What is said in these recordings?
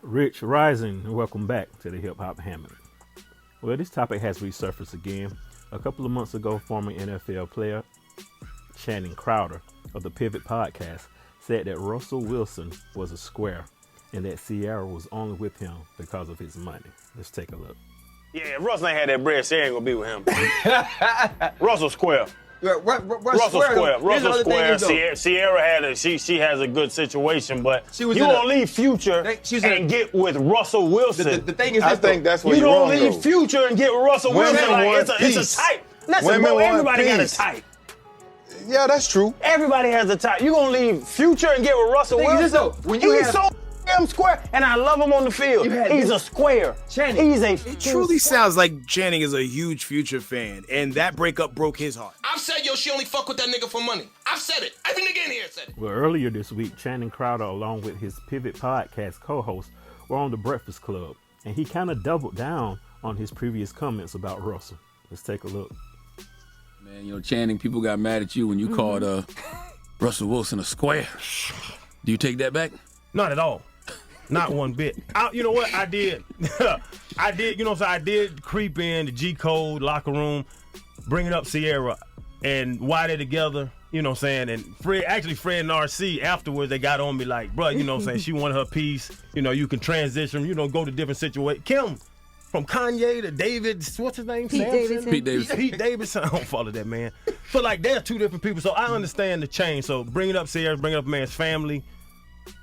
Rich Rising, and welcome back to the Hip Hop Hammock. Well, this topic has resurfaced again. A couple of months ago, former NFL player Channing Crowder of the Pivot podcast said that Russell Wilson was a square and that Ciara was only with him because of his money. Let's take a look. Yeah, if Russell ain't had that bread, she ain't gonna be with him. Russell square. Russell square. Russell square. Ciara had she has a good situation, but you gonna leave Future and get with Russell Wilson. The thing is, I think that's what you you're wrong. don't leave Future and get Russell Wilson. Like, it's a type. Listen, bro, everybody got a type. Yeah, that's true. Everybody has a type. You gonna leave Future and get with Russell Wilson? He's so damn square, and I love him on the field. He's a square. Channing. It truly sounds like Channing is a huge Future fan, and that breakup broke his heart. I've said, yo, she only fuck with that nigga for money. I've said it. Every nigga in here said it. Well, earlier this week, Channing Crowder, along with his Pivot podcast co-host, were on the Breakfast Club, and he kind of doubled down on his previous comments about Russell. Let's take a look. Man, you know, Channing, people got mad at you when you called Russell Wilson a square. Do you take that back? Not at all. Not one bit. You know what? I did. I did creep in the G Code locker room, bringing up Ciara and why they're together, you know what I'm saying? And Fred and RC afterwards, they got on me like, bro, you know what I'm saying? She wanted her piece. You know, you can transition, go to different situations. Kim, from Kanye to David, what's his name? Pete Davidson. Pete Davidson. I don't follow that man. So like, they're two different people. So I understand the change. So bringing up Ciara, bringing up a man's family,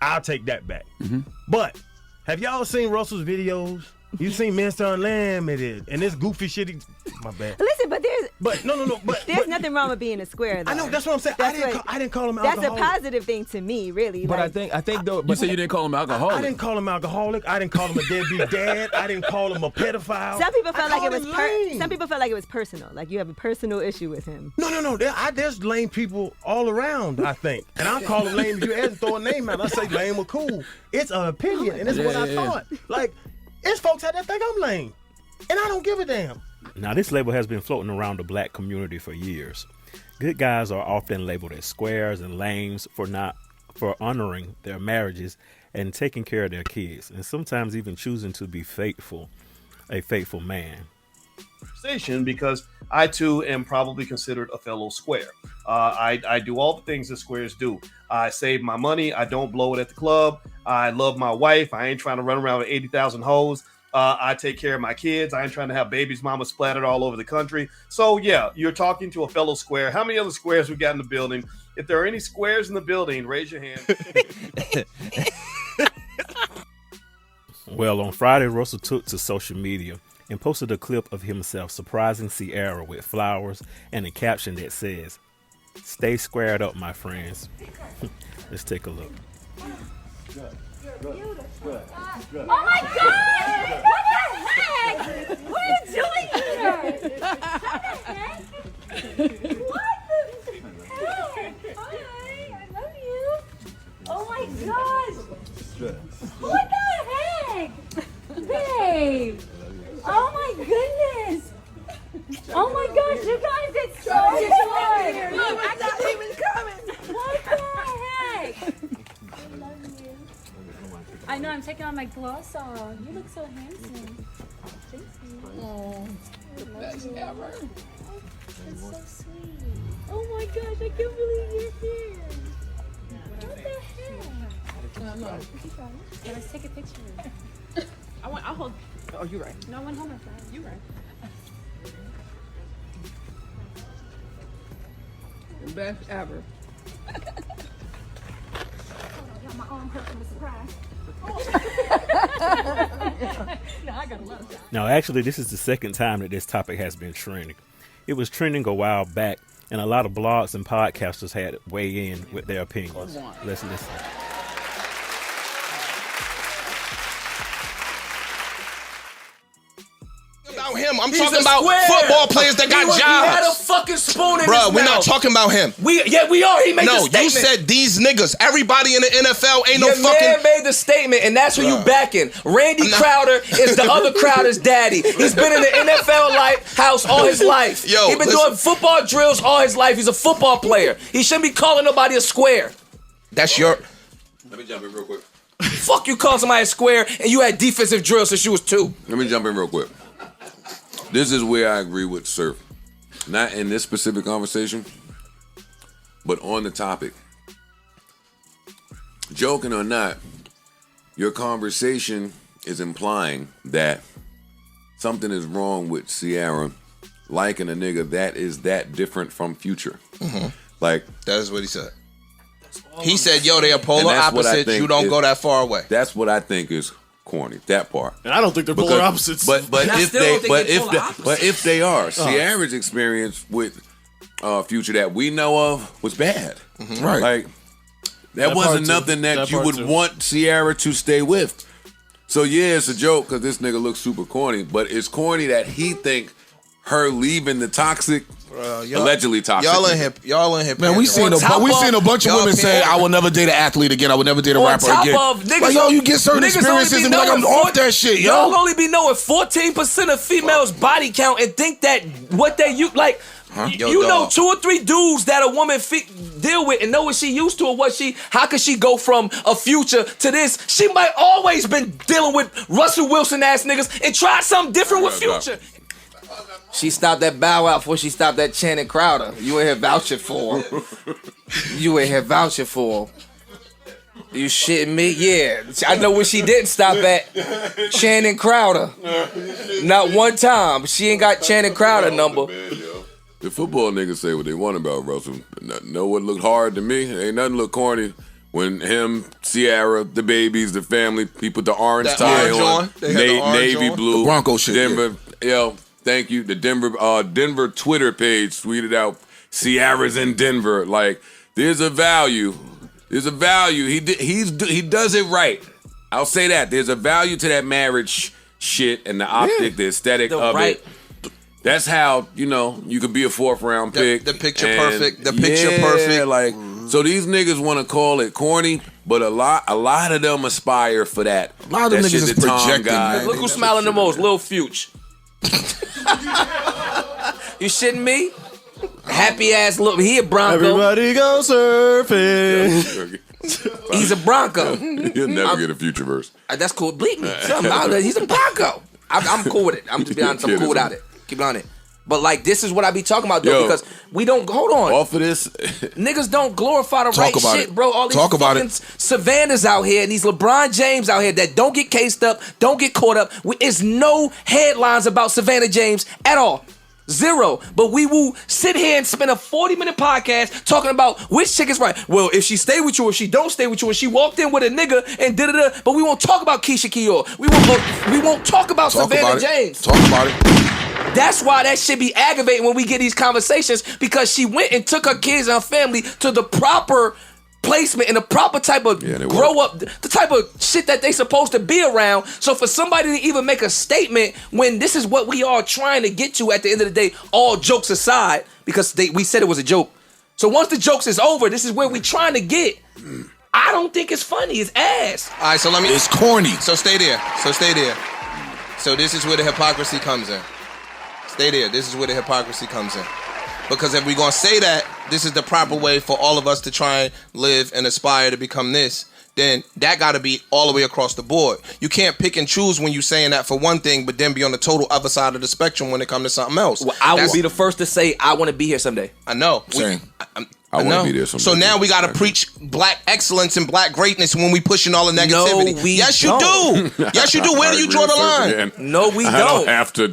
I'll take that back. Mm-hmm. But have y'all seen Russell's videos? You seen Mr. Unlimited and this goofy shit. My bad. Listen, but there's nothing wrong with being a square, though. I know, that's what I'm saying. I didn't call him that's alcoholic. That's a positive thing to me, really. But like, I think though. You said you didn't call him alcoholic. I didn't call him alcoholic. I didn't call him a deadbeat dad. I didn't call him a pedophile. Some people felt like it was personal. Like you have a personal issue with him. No. There's lame people all around, I think. And I'll call them lame. If you ask to throw a name out, I say lame or cool. It's an opinion, and it's what I thought. Like, it's folks out there think I'm lame, and I don't give a damn. Now, this label has been floating around the black community for years. Good guys are often labeled as squares and lames for honoring their marriages and taking care of their kids, and sometimes even choosing to be a faithful man. Because I too am probably considered a fellow square. I do all the things that squares do. I save my money. I don't blow it at the club. I love my wife. I ain't trying to run around with 80,000 hoes. I take care of my kids. I ain't trying to have babies mama splattered all over the country. So yeah, you're talking to a fellow square. How many other squares we got in the building? If there are any squares in the building, raise your hand. Well, on Friday, Russell took to social media and posted a clip of himself surprising Ciara with flowers and a caption that says, "Stay squared up, my friends." Let's take a look. Oh my God! What the heck? What are you doing here? What the heck? What the heck? Hi, I love you. Oh my gosh! What the heck? Babe! Oh my goodness! Oh my gosh, you guys, it's so hard! Look, I not even coming! What the heck? I love you. I know, I'm taking on my gloss off. You look so handsome. Thank you. Oh, the best ever. That's so sweet. Oh my gosh, I can't believe you're here. What the heck? Yeah, let's take a picture. I'll hold. Oh, you're right. No, I want to hold my phone. You're right. The best ever. My arm hurt from the surprise. No, I got a lot of time. Now, actually, this is the second time that this topic has been trending. It was trending a while back, and a lot of blogs and podcasters had to weigh in with their opinions. Let's listen. About him. I'm talking about football players that got jobs. He had a fucking spoon in his mouth. Bro, we're not talking about him. We are. He made the statement. No, you said these niggas. Everybody in the NFL ain't no Your fucking... man made the statement, and that's who you backing. Randy Crowder is the other Crowder's daddy. He's been in the NFL house all his life. He's been doing football drills all his life. He's a football player. He shouldn't be calling nobody a square. That's your... Let me jump in real quick. Fuck you call somebody square and you had defensive drill since you was 2. Let me jump in real quick. This is where I agree with Surf. Not in this specific conversation, but on the topic. Joking or not, your conversation is implying that something is wrong with Ciara liking a nigga that is that different from Future. Mm-hmm. Like, that is what he said. He said, "Yo, they are polar opposites. You don't go that far away." That's what I think is corny. That part. And I don't think they're polar opposites. But if they are, Ciara's experience with Future that we know of was bad. Mm-hmm. Right. Like that wasn't nothing that you would want Ciara to stay with. So yeah, it's a joke because this nigga looks super corny, but it's corny that he think her leaving the toxic, allegedly toxic. Y'all in here. Man, we seen a bunch of women say, "I will never date an athlete again. I will never date a rapper again." Niggas, like, yo, you get certain experiences and be like, I'm off that shit, yo. Y'all only be knowing 14% of females body count and think that what they use like. You know 2 or 3 dudes that a woman deal with and know what she used to or how could she go from a Future to this? She might always been dealing with Russell Wilson ass niggas and try something different with Future. She stopped that Bow Wow before she stopped that Channing Crowder. You ain't here vouching for her. You ain't here vouching for her. You shitting me? Yeah. I know where she didn't stop at. Channing Crowder. Not one time. She ain't got Channing Crowder number. The football niggas say what they want about Russell. Know what looked hard to me? Ain't nothing look corny when him, Ciara, the babies, the family, he put the orange tie on, navy blue, the Bronco shit. Denver, thank you. The Denver Twitter page tweeted out, Ciara's in Denver. Like, there's a value. There's a value. He does it right. I'll say that. There's a value to that marriage shit and the optic, the aesthetic of it. That's how, you could be a 4th round pick. The picture perfect. The picture perfect. Like, so these niggas want to call it corny, but a lot of them aspire for that. A lot of them niggas is projecting, man. Look who's smiling the most, Lil Future. You shitting me? Happy ass look. He a Bronco. Everybody go surfing. He's a Bronco. He'll never get a Future verse. That's cool. Bleep me. He's a Bronco. I'm cool with it. I'm just being honest. I'm cool without it. Keep on it. But like, this is what I be talking about though, because we don't hold on. Off of this, niggas don't glorify the right shit, bro. All these fucking Savannahs out here and these LeBron James out here that don't get cased up, don't get caught up. It's no headlines about Savannah James at all. 0. But we will sit here and spend a 40-minute podcast talking about which chick is right. Well, if she stay with you, if she don't stay with you, if she walked in with a nigga and da-da-da, but we won't talk about Keisha Kior. We won't talk about Savannah James. Talk about it. That's why that shit be aggravating when we get these conversations, because she went and took her kids and her family to the proper placement and the proper type of grow up, the type of shit that they supposed to be around. So for somebody to even make a statement when this is what we are trying to get to at the end of the day, all jokes aside, because we said it was a joke. So once the jokes is over, this is where we trying to get. I don't think it's funny. It's ass. All right, so it's corny. So stay there. So this is where the hypocrisy comes in. Stay there. This is where the hypocrisy comes in. Because if we're going to say that this is the proper way for all of us to try and live and aspire to become this, then that got to be all the way across the board. You can't pick and choose when you're saying that for one thing, but then be on the total other side of the spectrum when it comes to something else. Well, I will be the first to say I want to be here someday. I know. Same. I want to be there someday. So now we got to preach black excellence and black greatness when we pushing all the negativity. No, we yes, don't. You do. Yes, you do. Where do you draw the line? No, we don't. I don't have to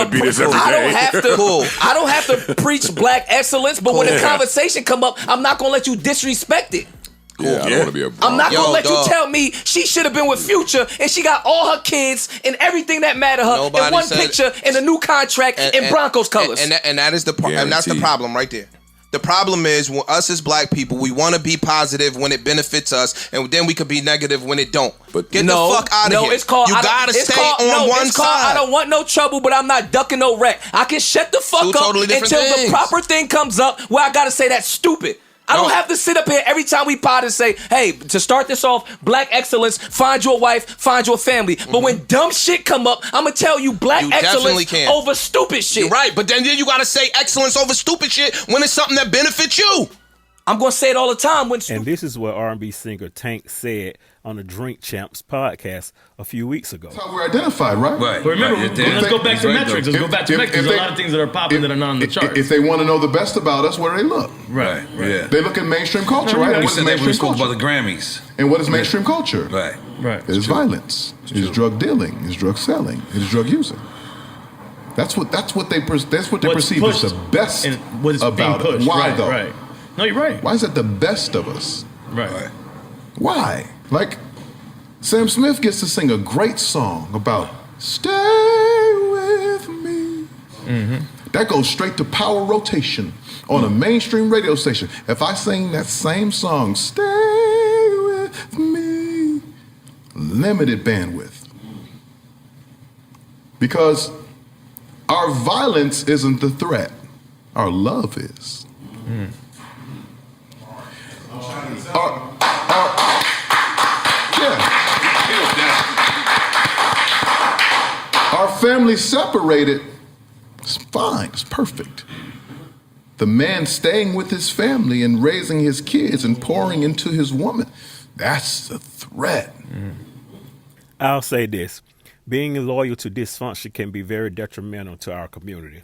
be this every day. I don't have to preach black excellence, but when the conversation come up, I'm not going to let you disrespect it. Cool. Yeah, I don't want to be a Bronco. I'm not going to let you tell me she should have been with Future and she got all her kids and everything that mattered her in one picture in a new contract in Broncos colors. And that is and that's the problem right there. The problem is, when us as black people, we want to be positive when it benefits us, and then we could be negative when it don't. But get the fuck out of here. It's called, you gotta stay on one side. I don't want no trouble, but I'm not ducking no wreck. I can shut the fuck up until the proper thing comes up where I gotta say that's stupid. I don't have to sit up here every time we pod and say, hey, to start this off, black excellence, find your wife, find your family. But when dumb shit come up, I'm going to tell you black excellence over stupid shit. You're right, but then you got to say excellence over stupid shit when it's something that benefits you. I'm going to say it all the time. And this is what R&B singer Tank said on the Drink Champs podcast a few weeks ago. That's how we're identified, right? Right. But remember, let's go back to metrics. Let's go back to metrics. There's a lot of things that are popping that are not on the chart. If they want to know the best about us, where do they look? Right. Yeah. They look at mainstream culture, right? And We what is said that when we mainstream spoke culture? about the Grammys. And what is mainstream culture? Right. It's violence. It's drug dealing. It's drug selling. It's drug using. That's what they perceive as the best about it. Why though? Right. No, you're right. Why is it the best of us? Right. Why? Like Sam Smith gets to sing a great song about "Stay with Me." That goes straight to power rotation on a mainstream radio station. If I sing that same song, "Stay with Me," limited bandwidth, because our violence isn't the threat, our love is. Our family separated, it's fine, it's perfect. The man staying with his family and raising his kids and pouring into his woman, that's the threat. I'll say this. Being loyal to dysfunction can be very detrimental to our community.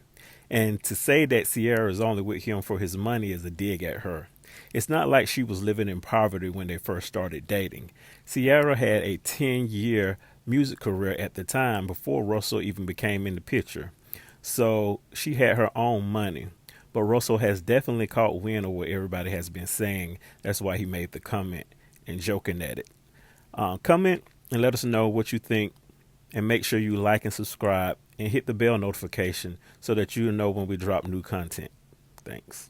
And to say that Ciara is only with him for his money is a dig at her. It's not like she was living in poverty when they first started dating. Ciara had a 10-year music career at the time before Russell even became in the picture. So she had her own money. But Russell has definitely caught wind of what everybody has been saying. That's why he made the comment and joking at it. Comment and let us know what you think. And make sure you like and subscribe and hit the bell notification so that you know when we drop new content. Thanks.